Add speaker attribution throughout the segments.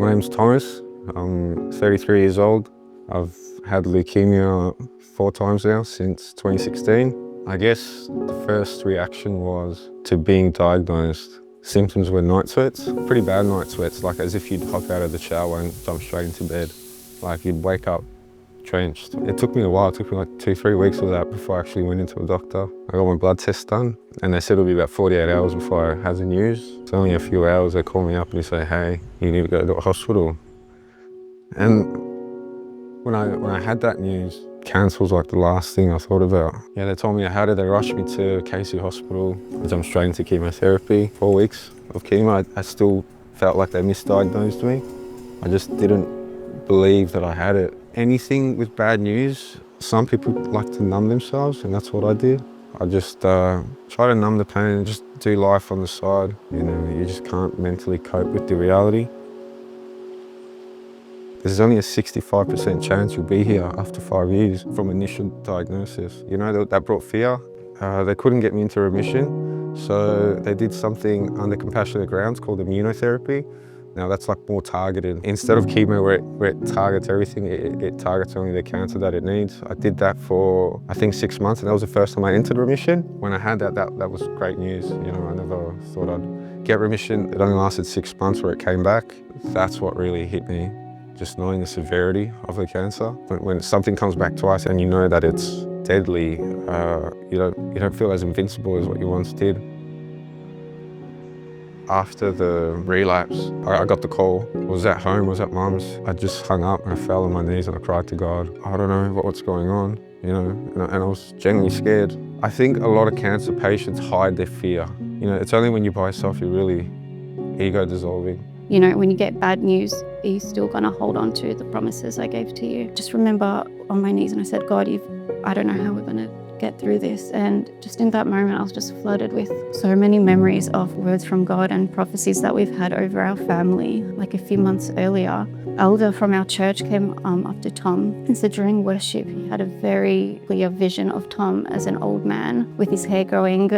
Speaker 1: My name's Thomas. I'm 33 years old. I've had leukemia 4 times now since 2016. I guess the first reaction was to being diagnosed. Symptoms were night sweats, pretty bad night sweats, like as if you'd hop out of the shower and jump straight into bed. Like you'd wake up drenched. It took me a while, it took me like 2-3 weeks of that before I actually went into a doctor. I got my blood test done and they said it'll be about 48 hours before I had the news. It's only a few hours, they call me up and they say, hey, you need to go to a hospital. And when I had that news, cancer was like the last thing I thought about. Yeah, they told me, how did they rush me to KC Hospital? I jumped straight into chemotherapy. 4 weeks of chemo, I still felt like they misdiagnosed me. I just didn't believe that I had it. Anything with bad news, some people like to numb themselves, and that's what I did. I just try to numb the pain and just do life on the side. You know, you just can't mentally cope with the reality. There's only a 65% chance you'll be here after 5 years from initial diagnosis. You know, that brought fear. They couldn't get me into remission, so they did something under compassionate grounds called immunotherapy. Now that's like more targeted. Instead of chemo where it targets everything, it targets only the cancer that it needs. I did that for, I think, 6 months, and that was the first time I entered remission. When I had that was great news. You know, I never thought I'd get remission. It only lasted 6 months where it came back. That's what really hit me. Just knowing the severity of the cancer. When something comes back twice and you know that it's deadly, you don't feel as invincible as what you once did. After the relapse, I got the call. I was at home, I was at mum's. I just hung up and I fell on my knees and I cried to God. I don't know what's going on, you know, and I was genuinely scared. I think a lot of cancer patients hide their fear. You know, it's only when you're by yourself you're really ego dissolving.
Speaker 2: You know, when you get bad news, are you still gonna hold on to the promises I gave to you? Just remember on my knees and I said, God, I don't know how we're gonna get through this. And just in that moment, I was just flooded with so many memories of words from God and prophecies that we've had over our family. Like a few months earlier, elder from our church came up to Tom and said during worship, he had a very clear vision of Tom as an old man with his hair growing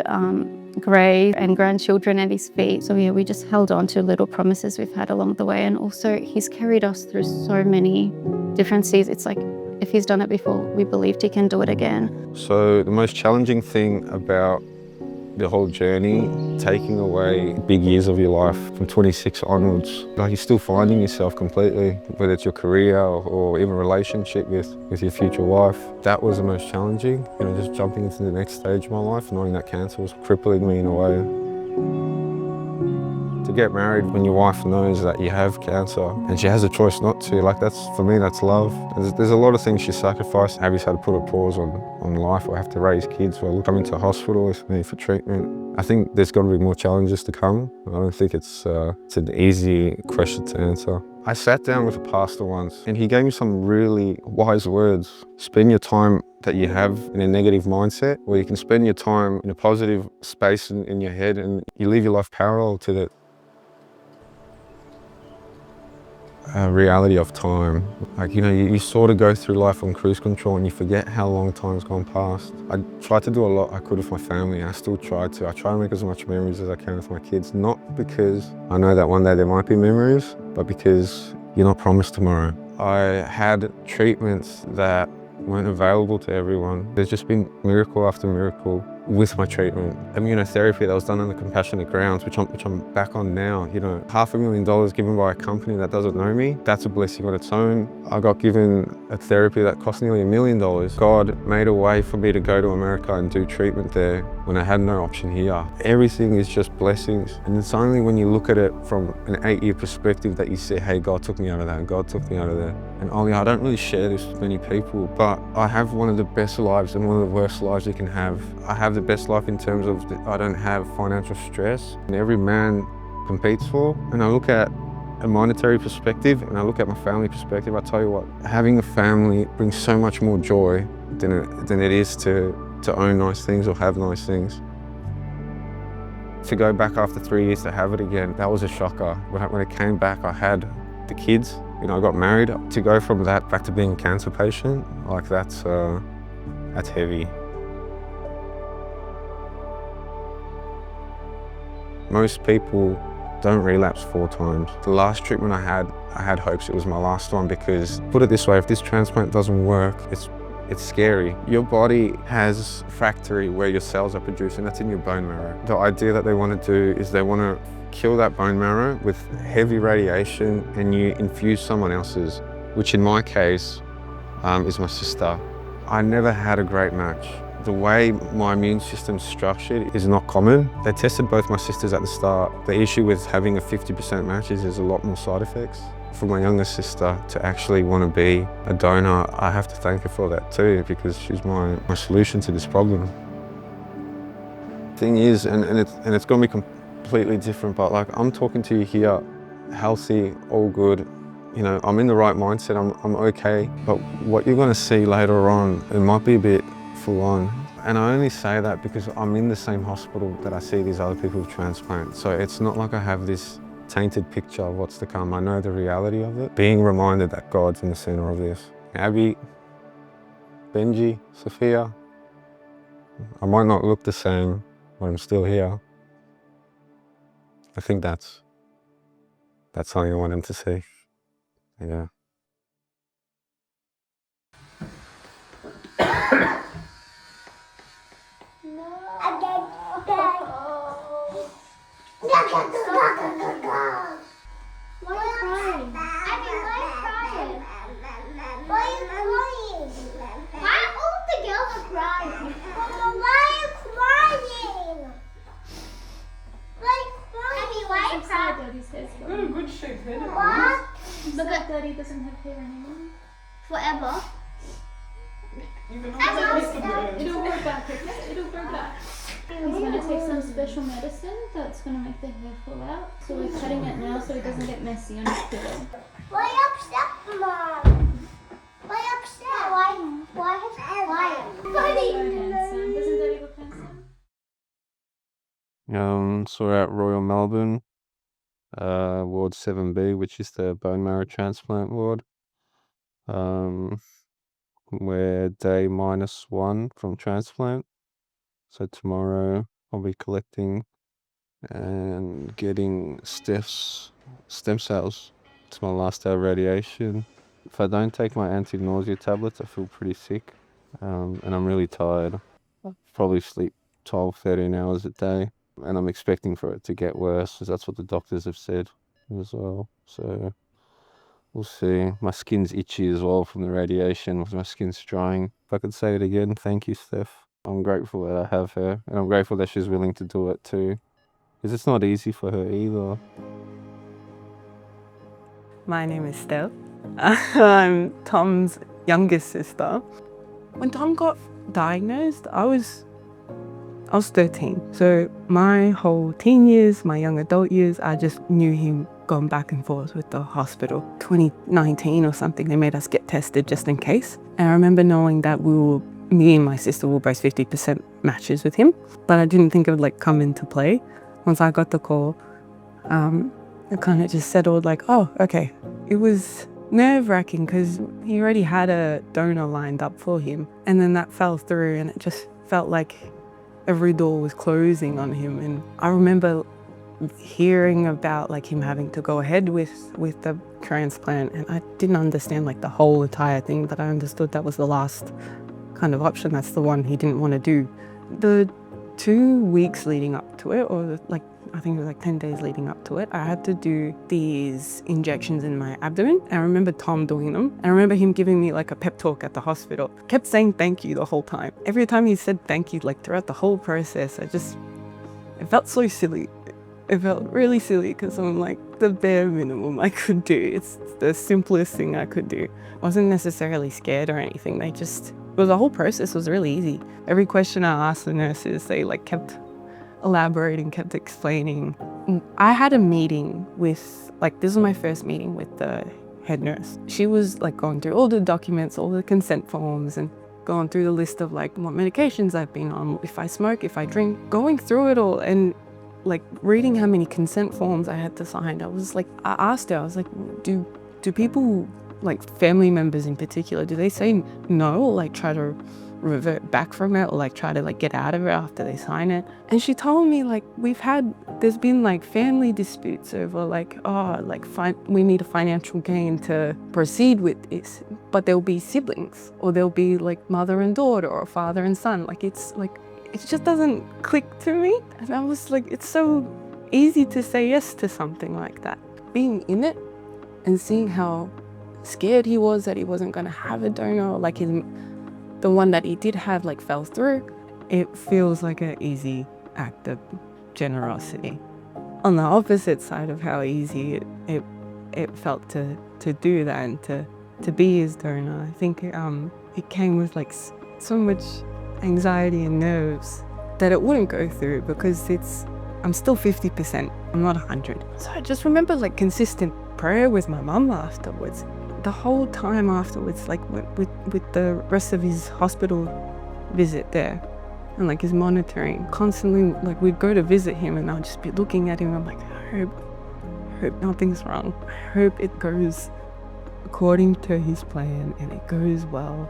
Speaker 2: grey and grandchildren at his feet. So yeah, we just held on to little promises we've had along the way. And also he's carried us through so many different seasons. It's like, if he's done it before, we believed he can do it again.
Speaker 1: So the most challenging thing about the whole journey, taking away big years of your life from 26 onwards, like you're still finding yourself completely, whether it's your career or even relationship with your future wife. That was the most challenging, you know, just jumping into the next stage of my life, knowing that cancer was crippling me in a way. To get married when your wife knows that you have cancer and she has a choice not to, like for me, that's love. There's a lot of things she sacrificed. Abby's had to put a pause on life or have to raise kids or come into hospital with me for treatment. I think there's got to be more challenges to come. I don't think it's an easy question to answer. I sat down with a pastor once and he gave me some really wise words. Spend your time that you have in a negative mindset, or you can spend your time in a positive space in your head and you live your life parallel to that. Reality of time. Like, you know, you sort of go through life on cruise control and you forget how long time's gone past. I tried to do a lot I could with my family and I still try to. I try to make as much memories as I can with my kids, not because I know that one day there might be memories, but because you're not promised tomorrow. I had treatments that weren't available to everyone. There's just been miracle after miracle with my treatment. Immunotherapy that was done on the compassionate grounds, which I'm back on now. You know, $500,000 given by a company that doesn't know me, that's a blessing on its own. I got given a therapy that cost nearly $1 million. God made a way for me to go to America and do treatment there when I had no option here. Everything is just blessings. And it's only when you look at it from an 8-year perspective that you say, hey, God took me out of that, God took me out of there. And Ollie, I don't really share this with many people, but I have one of the best lives and one of the worst lives you can have. I have the best life in terms of I don't have financial stress, and every man competes for. And I look at a monetary perspective and I look at my family perspective. I tell you what, having a family brings so much more joy than it is to own nice things or have nice things. To go back after 3 years to have it again, that was a shocker. When it came back, I had the kids. You know, I got married. To go from that back to being a cancer patient, like that's heavy. Most people don't relapse 4 times. The last treatment I had, I had hopes it was my last one because, put it this way, if this transplant doesn't work, it's scary. Your body has a factory where your cells are produced, and that's in your bone marrow. The idea that they want to do is they want to kill that bone marrow with heavy radiation, and you infuse someone else's, which in my case is my sister. I never had a great match. The way my immune system's structured is not common. They tested both my sisters at the start. The issue with having a 50% match is there's a lot more side effects. For my younger sister to actually want to be a donor, I have to thank her for that too, because she's my solution to this problem. Thing is, and it's going to be completely different, but like, I'm talking to you here, healthy, all good. You know, I'm in the right mindset, I'm okay. But what you're going to see later on, it might be a bit full on. And I only say that because I'm in the same hospital that I see these other people with transplant. So it's not like I have this tainted picture of what's to come. I know the reality of it. Being reminded that God's in the center of this. Abby, Benji, Sophia, I might not look the same, but I'm still here. I think that's something I want them to see. Yeah.
Speaker 3: Why are you crying? Abby, why are you crying? Why are you crying? Why all the girls are crying? Mama, why are you crying? Why are you crying? Abby, why are you crying?
Speaker 4: Daddy's hair's
Speaker 5: You've got a good shaped head.
Speaker 3: What?
Speaker 4: Look at Daddy doesn't have hair anymore.
Speaker 3: Forever?
Speaker 5: You can always kiss the bird.
Speaker 4: It'll grow back, okay? It'll grow back. He's going to take some special medicine that's going to make the hair fall out. So we're cutting it now so it doesn't get messy on his pillow.
Speaker 3: Why are you upset, Mom? Why are you upset? Why is it quiet?
Speaker 4: Daddy look handsome. Doesn't Daddy look handsome?
Speaker 1: So we're at Royal Melbourne, Ward 7B, which is the bone marrow transplant ward. We're day -1 from transplant. So tomorrow I'll be collecting and getting stem cells. It's my last day of radiation. If I don't take my anti-nausea tablets, I feel pretty sick, and I'm really tired. I'll probably sleep 12, 13 hours a day, and I'm expecting for it to get worse, because that's what the doctors have said as well. So we'll see. My skin's itchy as well from the radiation, my skin's drying. If I could say it again, thank you, Steph. I'm grateful that I have her, and I'm grateful that she's willing to do it too, because it's not easy for her either.
Speaker 6: My name is Steph. I'm Tom's youngest sister. When Tom got diagnosed, I was 13. So my whole teen years, my young adult years, I just knew him going back and forth with the hospital. 2019 or something, they made us get tested just in case. And I remember knowing that me and my sister were both 50% matches with him, but I didn't think it would come into play. Once I got the call, it kind of just settled oh, okay. It was nerve-wracking because he already had a donor lined up for him, and then that fell through, and it just felt like every door was closing on him. And I remember hearing about him having to go ahead with the transplant, and I didn't understand the whole entire thing, but I understood that was the last kind of option. That's the one he didn't want to do. The 2 weeks leading up to it, or I think it was 10 days leading up to it, I had to do these injections in my abdomen. I remember Tom doing them. I remember him giving me a pep talk at the hospital. Kept saying thank you the whole time. Every time he said thank you, throughout the whole process, it felt so silly. It felt really silly because I'm the bare minimum I could do. It's the simplest thing I could do. I wasn't necessarily scared or anything. The whole process was really easy. Every question I asked the nurses, they kept elaborating, kept explaining. I had a meeting with, this was my first meeting with the head nurse. She was going through all the documents, all the consent forms, and going through the list of what medications I've been on, if I smoke, if I drink, going through it all, and reading how many consent forms I had to sign. I asked her, I was do people, family members in particular, do they say no, try to revert back from it or like try to like get out of it after they sign it. And she told me like there's been like family disputes over like, we need a financial gain to proceed with this, but there'll be siblings or there'll be like mother and daughter or father and son. Like it just doesn't click to me. And I was like, it's so easy to say yes to something like that. Being in it and seeing how scared he was that he wasn't going to have a donor, like the one that he did have like fell through, it feels like an easy act of generosity. On the opposite side of how easy it felt to do that and to be his donor, I think it came with like so much anxiety and nerves that it wouldn't go through because I'm still 50%, I'm not 100. So I just remember like consistent prayer with my mum afterwards. The whole time afterwards, like with the rest of his hospital visit there and like his monitoring, constantly like we'd go to visit him and I'll just be looking at him. I'm like, I hope nothing's wrong. I hope it goes according to his plan and it goes well.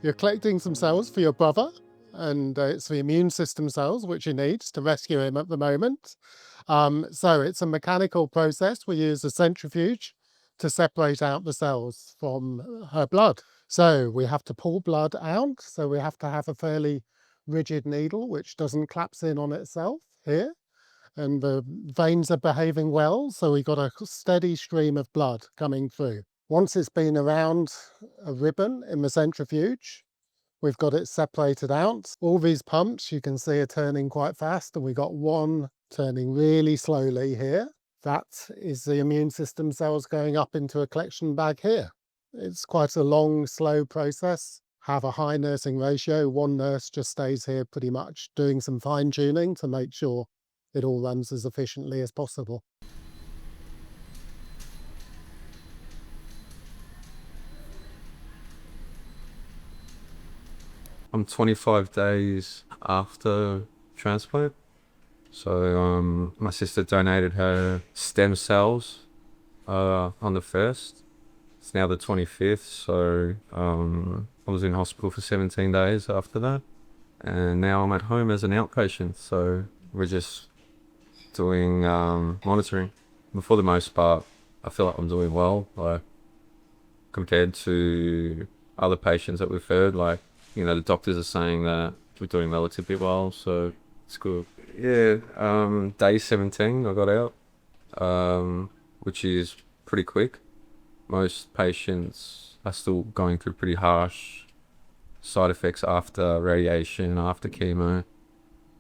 Speaker 7: You're collecting some cells for your brother, and it's the immune system cells which he needs to rescue him at the moment. So it's a mechanical process. We use a centrifuge to separate out the cells from her blood. So we have to pull blood out. So we have to have a fairly rigid needle which doesn't collapse in on itself here. And the veins are behaving well, so we got a steady stream of blood coming through. Once it's been around a ribbon in the centrifuge, we've got it separated out. All these pumps you can see are turning quite fast, and we got one turning really slowly here. That is the immune system cells going up into a collection bag here. It's quite a long, slow process. Have a high nursing ratio. One nurse just stays here pretty much doing some fine tuning to make sure it all runs as efficiently as possible.
Speaker 1: I'm 25 days after transplant. So my sister donated her stem cells on the 1st. It's now the 25th, so I was in hospital for 17 days after that. And now I'm at home as an outpatient, so we're just doing monitoring. But for the most part, I feel like I'm doing well, like compared to other patients that we've heard, like, you know, the doctors are saying that we're doing relatively well, so it's good. Yeah, day 17 I got out, which is pretty quick. Most patients are still going through pretty harsh side effects after radiation, after chemo.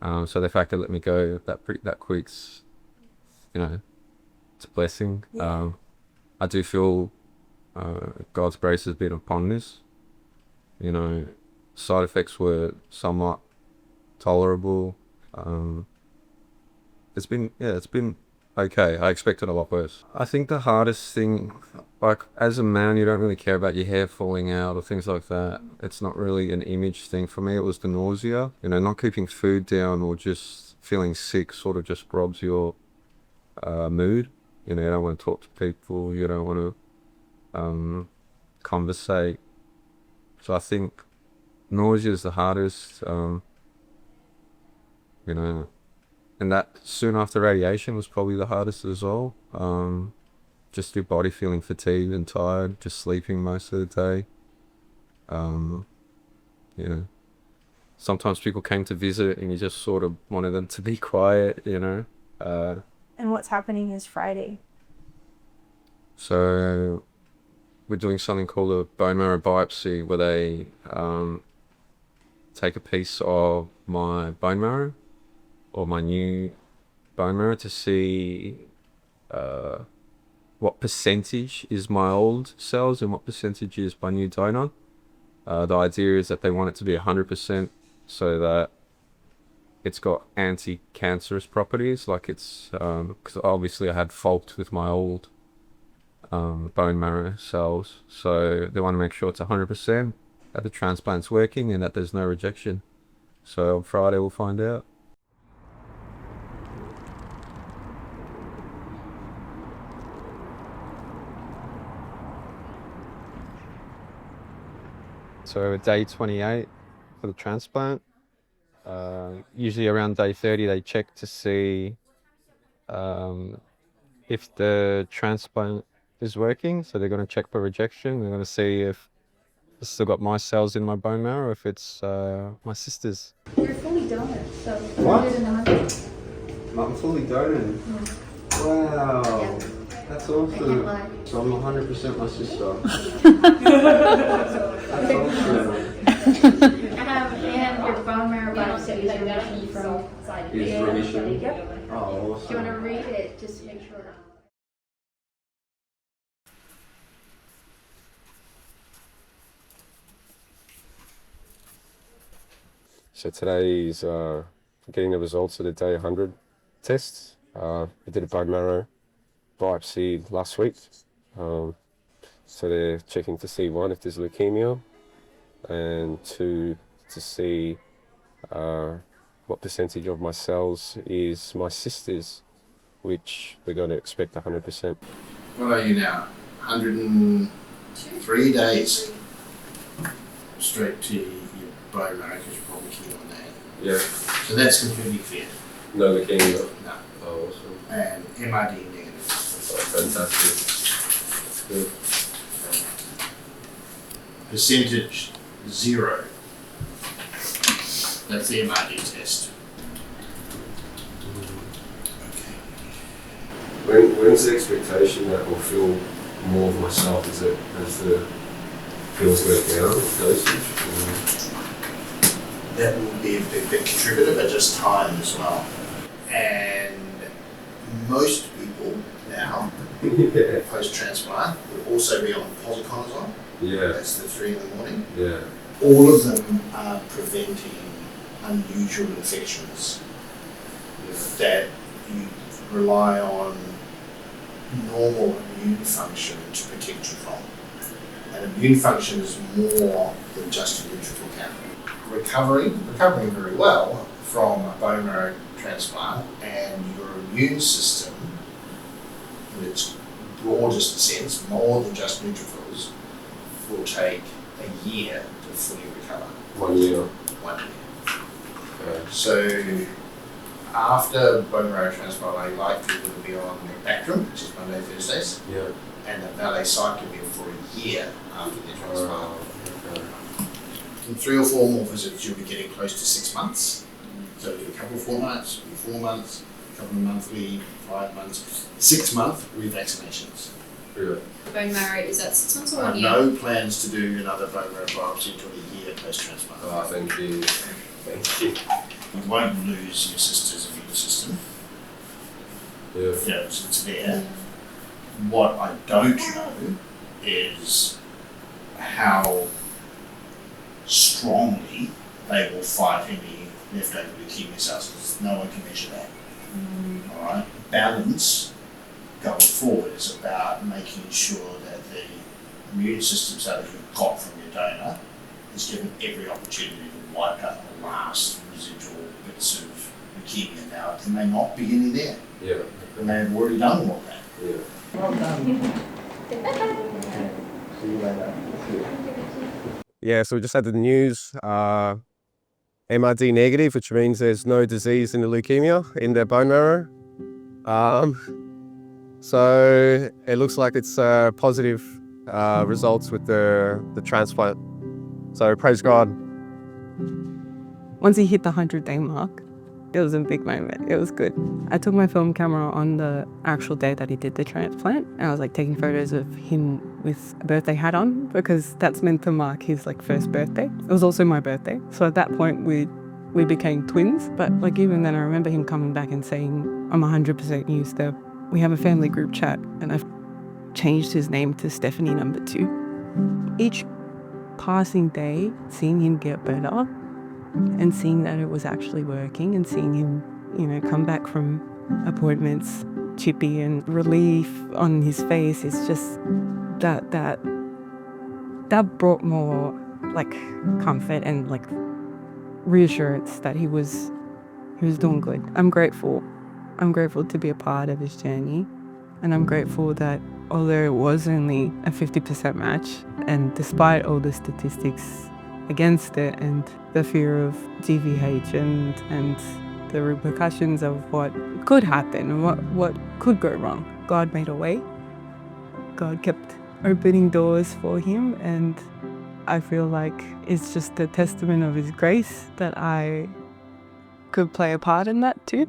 Speaker 1: So the fact they let me go that quick's, you know, it's a blessing. Yeah. I do feel God's grace has been upon this. You know, side effects were somewhat tolerable. It's been okay. I expected a lot worse. I think the hardest thing, like as a man, you don't really care about your hair falling out or things like that. It's not really an image thing for me. It was the nausea. You know, not keeping food down or just feeling sick sort of just robs your mood. You know, you don't want to talk to people. You don't want to conversate. So I think nausea is the hardest. You know, and that soon after radiation was probably the hardest as well. Just your body feeling fatigued and tired, just sleeping most of the day. You know, sometimes people came to visit and you just sort of wanted them to be quiet, you know.
Speaker 8: And what's happening is Friday.
Speaker 1: So we're doing something called a bone marrow biopsy, where they take a piece of my bone marrow or my new bone marrow to see what percentage is my old cells and what percentage is my new donor. The idea is that they want it to be 100% so that it's got anti-cancerous properties, like it's, because obviously I had fault with my old bone marrow cells, so they want to make sure it's 100%, that the transplant's working and that there's no rejection. So on Friday we'll find out. So day 28 for the transplant. Usually around day 30 they check to see if the transplant is working. So they're going to check for rejection. They're going to see if I've still got my cells in my bone marrow or if it's my sister's.
Speaker 4: You're fully donor, so
Speaker 1: What?
Speaker 4: 100.
Speaker 1: I'm fully donated. Wow, that's awesome. So I'm 100% my sister. That's awesome.
Speaker 4: And your bone marrow biopsy is remission from
Speaker 1: Is remission?
Speaker 4: Yep.
Speaker 1: Oh, awesome.
Speaker 4: Do you want to read it just to make sure?
Speaker 9: So today is getting the results of the day 100 test. I did a bone marrow biopsy last week. So they're checking to see, one, if there's leukemia, and two, to see what percentage of my cells is my sister's, which we're going to expect 100%.
Speaker 10: What are you now? 103 days. Straight to your bone marrow because you're probably keen on that.
Speaker 9: Yeah.
Speaker 10: So that's completely clear.
Speaker 9: No leukemia.
Speaker 10: No.
Speaker 9: Oh, awesome.
Speaker 10: And MRD negative.
Speaker 9: Oh, fantastic. Good.
Speaker 10: Percentage 0. That's the MRD test. Okay.
Speaker 9: When's the expectation that we'll feel more of myself? Is it as the pills go down, dosage?
Speaker 10: That will be a big contributor, but just time as well. And most people now,
Speaker 9: Yeah.
Speaker 10: post-transplant, will also be on posaconazole.
Speaker 9: Yeah.
Speaker 10: That's the 3 in the morning.
Speaker 9: Yeah.
Speaker 10: All of them are preventing unusual infections that you rely on normal immune function to protect you from. And immune function is more than just a neutrophil count. Recovering very well from a bone marrow transplant, and your immune system, in its broadest sense, more than just neutrophils, will take a year to fully recover.
Speaker 9: 1 year.
Speaker 10: 1 year. So after bone marrow transplant, I like people to be on Bactrim, which is Monday, Thursdays,
Speaker 9: Yeah.
Speaker 10: and the valacyclovir for a year after the transplant.
Speaker 9: Okay.
Speaker 10: In 3 or 4 more visits, you'll be getting close to 6 months. So do a couple of fortnights, 4 months, a couple of monthly, 5 months, 6 month revaccinations.
Speaker 9: Yeah.
Speaker 11: Bone marrow, is that 6 months or
Speaker 10: I
Speaker 11: 1
Speaker 10: have
Speaker 11: year?
Speaker 10: no plans to do another bone marrow biopsy until a year post-transplant.
Speaker 9: Oh, thank you. Thank you.
Speaker 10: You won't lose your sister's immune system.
Speaker 9: Yeah.
Speaker 10: You know, it's there. What I don't know is how strongly they will fight any leftover leukemia cells, because no one can measure that. Alright? Balance going forward is about making sure that the immune system cell that you've got from your donor is given every opportunity to wipe out the last residual bits of leukemia. Now, there may not be any there.
Speaker 9: Yeah.
Speaker 10: They may have already done all that.
Speaker 9: Yeah.
Speaker 5: Well done. See you later.
Speaker 12: Yeah, so we just had the news, MRD negative, which means there's no disease in the leukemia in their bone marrow. So it looks like it's positive results with the transplant. So praise God.
Speaker 6: Once he hit the 100-day mark, it was a big moment. It was good. I took my film camera on the actual day that he did the transplant, and I was like taking photos of him with a birthday hat on, because that's meant to mark his like first birthday. It was also my birthday. So at that point we became twins. But like even then I remember him coming back and saying, I'm 100% you, Steph. We have a family group chat and I've changed his name to Stephanie number 2. Each passing day, seeing him get better and seeing that it was actually working, and seeing him, you know, come back from appointments chippy and relief on his face, is just that brought more like comfort and like reassurance that he was doing good. I'm grateful to be a part of his journey, and I'm grateful that although it was only a 50% match, and despite all the statistics against it, and the fear of GVH and the repercussions of what could happen and what could go wrong. God made a way. God kept opening doors for him, and I feel like it's just a testament of his grace that I could play a part in that too.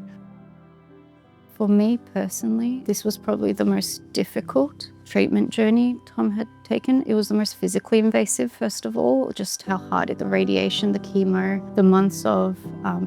Speaker 2: For me personally, this was probably the most difficult treatment journey Tom had taken. It was the most physically invasive, first of all, just how hard the radiation, the chemo, the months of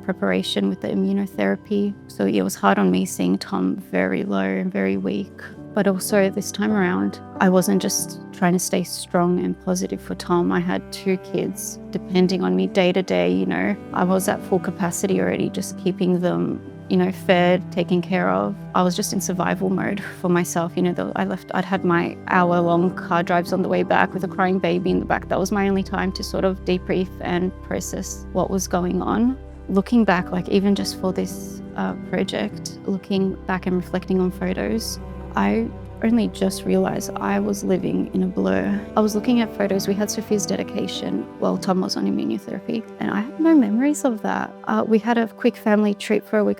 Speaker 2: preparation with the immunotherapy. So it was hard on me seeing Tom very low and very weak. But also this time around, I wasn't just trying to stay strong and positive for Tom. I had 2 kids depending on me day to day, you know. I was at full capacity already, just keeping them, you know, fed, taken care of. I was just in survival mode for myself. You know, I'd had my hour-long car drives on the way back with a crying baby in the back. That was my only time to sort of debrief and process what was going on. Looking back, like even just for this project, looking back and reflecting on photos, I only just realized I was living in a blur. I was looking at photos. We had Sophia's dedication while Tom was on immunotherapy, and I have no memories of that. We had a quick family trip for a week.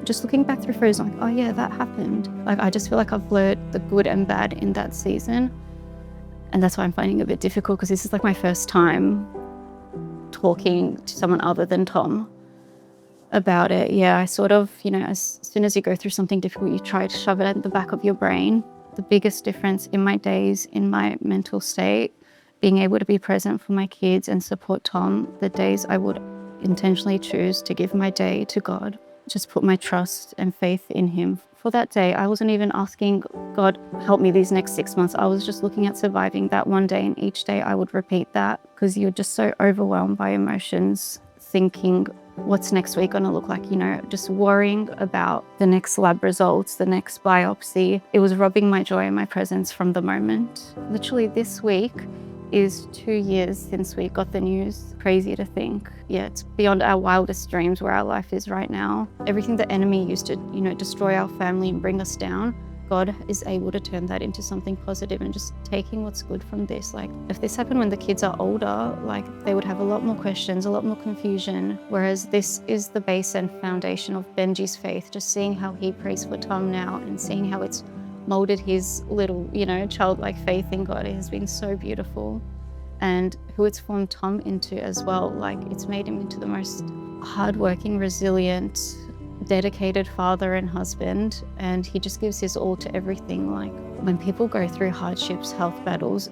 Speaker 2: Just looking back through photos, I'm like, oh yeah, that happened. Like, I just feel like I've blurred the good and bad in that season. And that's why I'm finding it a bit difficult, because this is like my first time talking to someone other than Tom about it. Yeah, I sort of, you know, as soon as you go through something difficult, you try to shove it at the back of your brain. The biggest difference in my days, in my mental state, being able to be present for my kids and support Tom, the days I would intentionally choose to give my day to God, just put my trust and faith in him. For that day, I wasn't even asking God, help me these next 6 months. I was just looking at surviving that one day, and each day I would repeat that, because you're just so overwhelmed by emotions, thinking, what's next week going to look like? You know, just worrying about the next lab results, the next biopsy. It was robbing my joy and my presence from the moment. Literally this week is 2 years since we got the news. Crazy to think. Yeah, it's beyond our wildest dreams where our life is right now. Everything the enemy used to, you know, destroy our family and bring us down, God is able to turn that into something positive, and just taking what's good from this. Like, if this happened when the kids are older, like, they would have a lot more questions, a lot more confusion. Whereas this is the base and foundation of Benji's faith, just seeing how he prays for Tom now and seeing how it's molded his little, you know, childlike faith in God. It has been so beautiful. And who it's formed Tom into as well. Like, it's made him into the most hardworking, resilient, dedicated father and husband, and he just gives his all to everything. Like, when people go through hardships, health battles,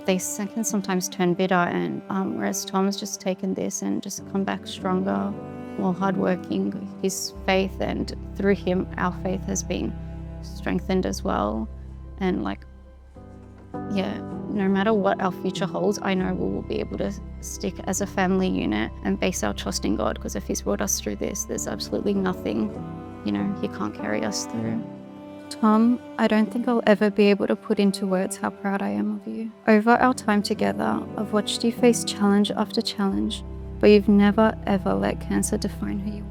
Speaker 2: they can sometimes turn bitter, and whereas Tom's just taken this and just come back stronger, more hardworking. His faith, and through him our faith has been strengthened as well. And like, yeah, no matter what our future holds, I know we will be able to stick as a family unit and base our trust in God, because if he's brought us through this, there's absolutely nothing, you know, he can't carry us through. Tom, I don't think I'll ever be able to put into words how proud I am of you. Over our time together, I've watched you face challenge after challenge, but you've never ever let cancer define who you are.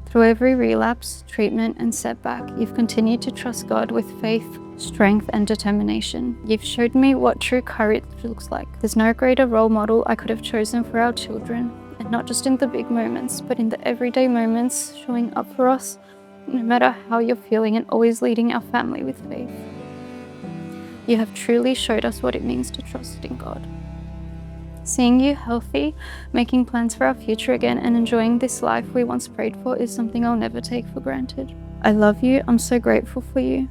Speaker 2: Through every relapse, treatment, and setback, you've continued to trust God with faith, strength, and determination. You've showed me what true courage looks like. There's no greater role model I could have chosen for our children, and not just in the big moments, but in the everyday moments, showing up for us, no matter how you're feeling, and always leading our family with faith. You have truly showed us what it means to trust in God. Seeing you healthy, making plans for our future again, and enjoying this life we once prayed for is something I'll never take for granted. I love you, I'm so grateful for you,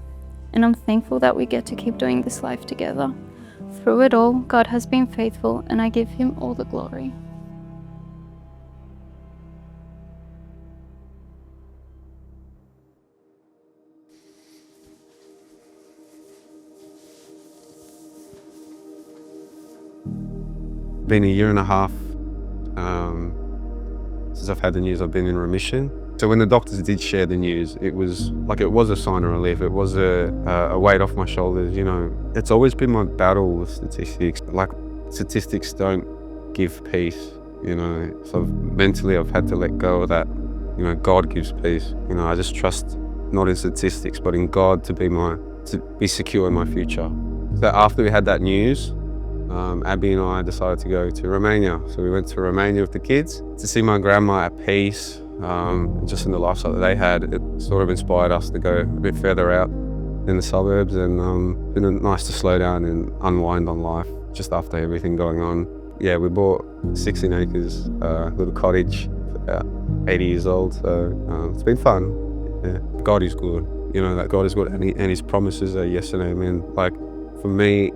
Speaker 2: and I'm thankful that we get to keep doing this life together. Through it all, God has been faithful, and I give him all the glory.
Speaker 1: Been a year and a half since I've had the news. I've been in remission. So when the doctors did share the news, it was a sign of relief. It was a weight off my shoulders. You know, it's always been my battle with statistics. Like, statistics don't give peace. You know, so mentally I've had to let go of that. You know, God gives peace. You know, I just trust not in statistics, but in God to be secure in my future. So after we had that news, Abby and I decided to go to Romania. So we went to Romania with the kids to see my grandma at peace. Just in the lifestyle that they had, it sort of inspired us to go a bit further out in the suburbs, and it's been nice to slow down and unwind on life just after everything going on. Yeah, we bought 16 acres, little cottage, about 80 years old, so it's been fun. Yeah. God is good, you know, that God is good, and His promises are yes and amen. Like, for me,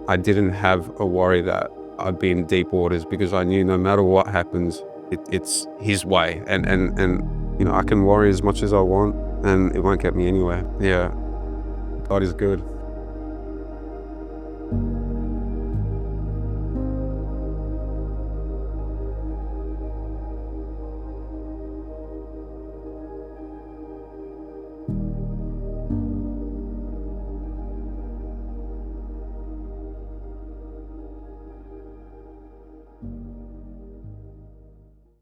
Speaker 1: I didn't have a worry that I'd be in deep waters, because I knew no matter what happens, it's His way, and you know, I can worry as much as I want and it won't get me anywhere. Yeah, God is good.